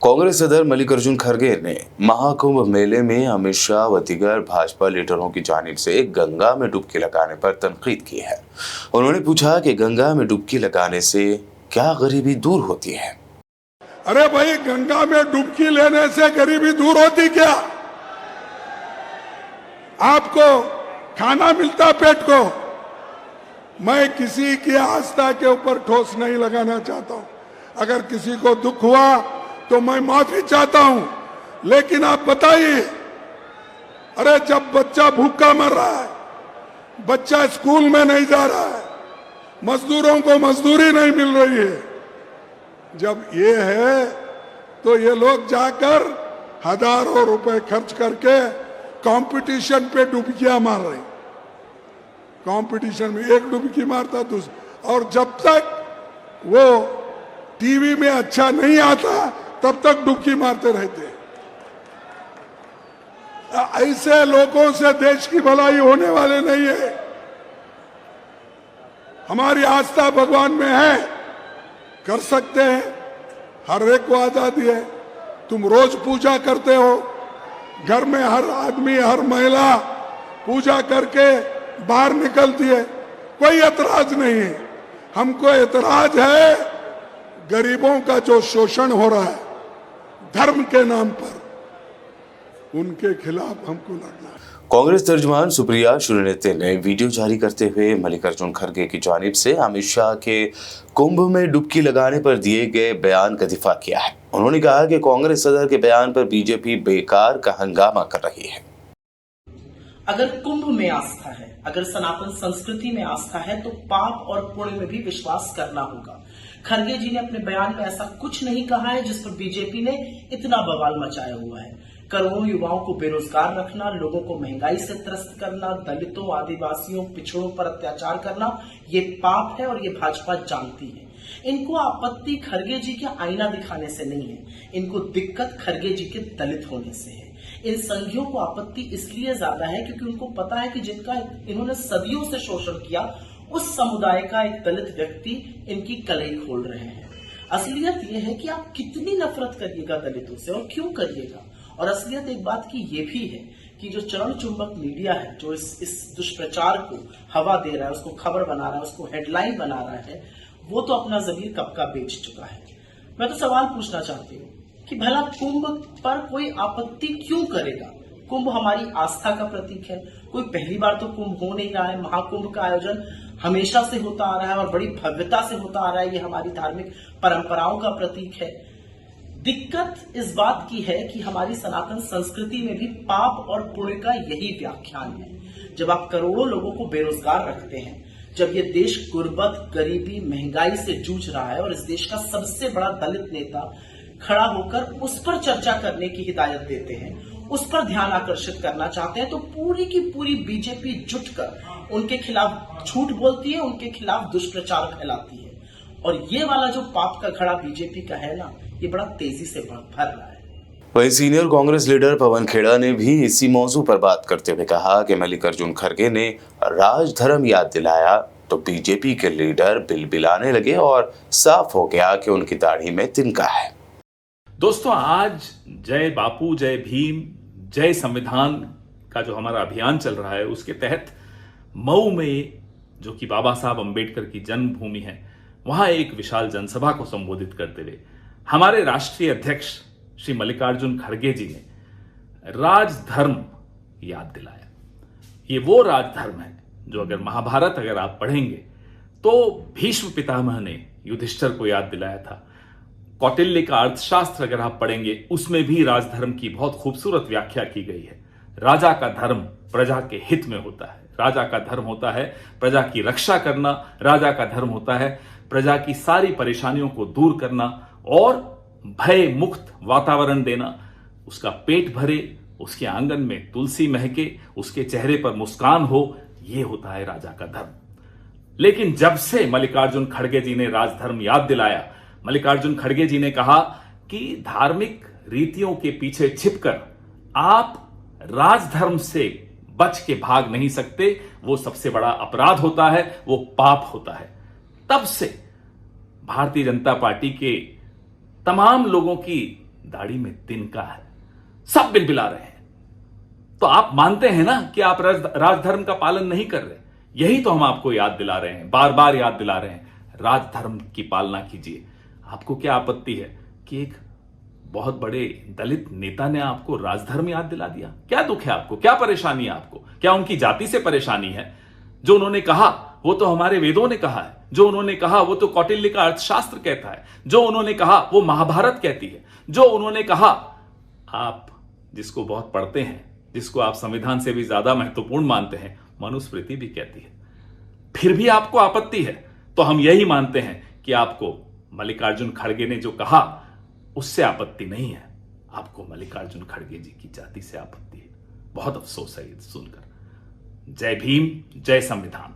कांग्रेस सदर मल्लिकार्जुन खड़गे ने महाकुंभ मेले में अमित शाह व दीगर भाजपा लीडरों की जानिब से गंगा में डुबकी लगाने पर तनकीद की है। उन्होंने पूछा कि गंगा में डुबकी लगाने से क्या गरीबी दूर होती है। अरे भाई, गंगा में डुबकी लेने से गरीबी दूर होती क्या? आपको खाना मिलता पेट को। मैं किसी की आस्था के ऊपर ठोस नहीं लगाना चाहता हूं। अगर किसी को दुख हुआ तो मैं माफी चाहता हूं, लेकिन आप बताइए, अरे जब बच्चा भूखा मर रहा है, बच्चा स्कूल में नहीं जा रहा है, मजदूरों को मजदूरी नहीं मिल रही है, जब ये है तो ये लोग जाकर हजारों रुपए खर्च करके कंपटीशन पे डुबकियां मार रहे। कंपटीशन में एक डुबकी मारता दूसरा, और जब तक वो टीवी में अच्छा नहीं आता तब तक डुबकी मारते रहते। ऐसे लोगों से देश की भलाई होने वाले नहीं है। हमारी आस्था भगवान में है, कर सकते हैं, हर एक को आजादी है। तुम रोज पूजा करते हो, घर में हर आदमी हर महिला पूजा करके बाहर निकलती है, कोई एतराज नहीं है। हमको एतराज है गरीबों का जो शोषण हो रहा है धर्म के नाम पर, उनके खिलाफ हमको लड़ना है। कांग्रेस तर्जुमान सुप्रिया श्रीनेते ने वीडियो जारी करते हुए मल्लिकार्जुन खड़गे की जानिब से अमित शाह के कुंभ में डुबकी लगाने पर दिए गए बयान का दिफा किया है। उन्होंने कहा कि कांग्रेस सदर के बयान पर बीजेपी बेकार का हंगामा कर रही है। अगर कुंभ में आस्था है, अगर सनातन संस्कृति में आस्था है, तो पाप और पुण्य में भी विश्वास करना होगा। खड़गे जी ने अपने बयान में ऐसा कुछ नहीं कहा है जिस पर बीजेपी ने इतना बवाल मचाया हुआ है। करोड़ों युवाओं को बेरोजगार रखना, लोगों को महंगाई से त्रस्त करना, दलितों, आदिवासियों, पिछड़ों पर अत्याचार करना, ये पाप है और ये भाजपा जानती है। इनको आपत्ति खड़गे जी के आईना दिखाने से नहीं है, इनको दिक्कत खड़गे जी के दलित होने से है। इन संघियों को आपत्ति इसलिए ज्यादा है क्योंकि उनको पता है कि जिनका इन्होंने सदियों से शोषण किया, उस समुदाय का एक दलित व्यक्ति इनकी कलई खोल रहे हैं। असलियत यह है कि आप कितनी नफरत करिएगा दलितों से और क्यों करिएगा। और असलियत एक बात की यह भी है कि जो चरण चुंबक मीडिया है, जो इस दुष्प्रचार को हवा दे रहा है, उसको खबर बना रहा है, उसको हेडलाइन बना रहा है, वो तो अपना जमीर कब का बेच चुका है। मैं तो सवाल पूछना चाहती हूँ कि भला कुंभ पर कोई आपत्ति क्यों करेगा? कुंभ हमारी आस्था का प्रतीक है। कोई पहली बार तो कुंभ हो नहीं रहा है। महाकुंभ का आयोजन हमेशा से होता आ रहा है और बड़ी भव्यता से होता आ रहा है। ये हमारी धार्मिक परंपराओं का प्रतीक है। दिक्कत इस बात की है कि हमारी सनातन संस्कृति में भी पाप और पुण्य का यही व्याख्यान है। जब आप करोड़ों लोगों को बेरोजगार रखते हैं, जब ये देश गुर्बत, गरीबी, महंगाई से जूझ रहा है और इस देश का सबसे बड़ा दलित नेता खड़ा होकर उस पर चर्चा करने की हिदायत देते हैं, उस पर ध्यान आकर्षित करना चाहते हैं, तो पूरी की पूरी बीजेपी जुटकर उनके खिलाफ झूठ बोलती है, उनके खिलाफ दुष्प्रचार फैलाती है। और ये वाला जो पाप का घड़ा बीजेपी का है ना, ये बड़ा तेजी से भर रहा है। वहीं सीनियर कांग्रेस लीडर पवन खेड़ा ने भी इसी मौजू पर बात करते हुए कहा कि मल्लिकार्जुन खड़गे ने राजधर्म याद दिलाया तो बीजेपी के लीडर बिलबिलाने लगे और साफ हो गया कि उनकी दाढ़ी में तिनका है। दोस्तों, आज जय बापू, जय भीम, जय संविधान का जो हमारा अभियान चल रहा है, उसके तहत मऊ में, जो कि बाबा साहब अंबेडकर की जन्मभूमि है, वहां एक विशाल जनसभा को संबोधित करते हुए हमारे राष्ट्रीय अध्यक्ष श्री मल्लिकार्जुन खड़गे जी ने राजधर्म याद दिलाया। ये वो राजधर्म है जो अगर महाभारत अगर आप पढ़ेंगे तो भीष्म पितामह ने युधिष्ठिर को याद दिलाया था। कौटिल्य का अर्थशास्त्र अगर आप पढ़ेंगे, उसमें भी राजधर्म की बहुत खूबसूरत व्याख्या की गई है। राजा का धर्म प्रजा के हित में होता है। राजा का धर्म होता है प्रजा की रक्षा करना। राजा का धर्म होता है प्रजा की सारी परेशानियों को दूर करना और भय मुक्त वातावरण देना। उसका पेट भरे, उसके आंगन में तुलसी महके, उसके चेहरे पर मुस्कान हो, यह होता है राजा का धर्म। लेकिन जब से मल्लिकार्जुन खड़गे जी ने राजधर्म याद दिलाया, मल्लिकार्जुन खड़गे जी ने कहा कि धार्मिक रीतियों के पीछे छिपकर आप राजधर्म से बच के भाग नहीं सकते, वो सबसे बड़ा अपराध होता है, वो पाप होता है। तब से भारतीय जनता पार्टी के तमाम लोगों की दाढ़ी में तिनका है, सब बिलबिला रहे हैं। तो आप मानते हैं ना कि आप राजधर्म का पालन नहीं कर रहे। यही तो हम आपको याद दिला रहे हैं, बार बार याद दिला रहे हैं, राजधर्म की पालना कीजिए। आपको क्या आपत्ति है कि एक बहुत बड़े दलित नेता ने आपको राजधर्म याद दिला दिया? क्या दुख है आपको? क्या परेशानी है आपको? क्या उनकी जाति से परेशानी है? जो उन्होंने कहा वो तो हमारे वेदों ने कहा है, जो उन्होंने कहा वो तो कौटिल्य का अर्थशास्त्र कहता है, जो उन्होंने कहा वो महाभारत कहती है, जो उन्होंने कहा आप जिसको बहुत पढ़ते हैं, जिसको आप संविधान से भी ज्यादा महत्वपूर्ण मानते हैं, मनुस्मृति भी कहती है। फिर भी आपको आपत्ति है। तो हम यही मानते हैं कि आपको मल्लिकार्जुन खड़गे ने जो कहा उससे आपत्ति नहीं है, आपको मल्लिकार्जुन खड़गे जी की जाति से आपत्ति है। बहुत अफसोस है ये सुनकर। जय भीम, जय संविधान।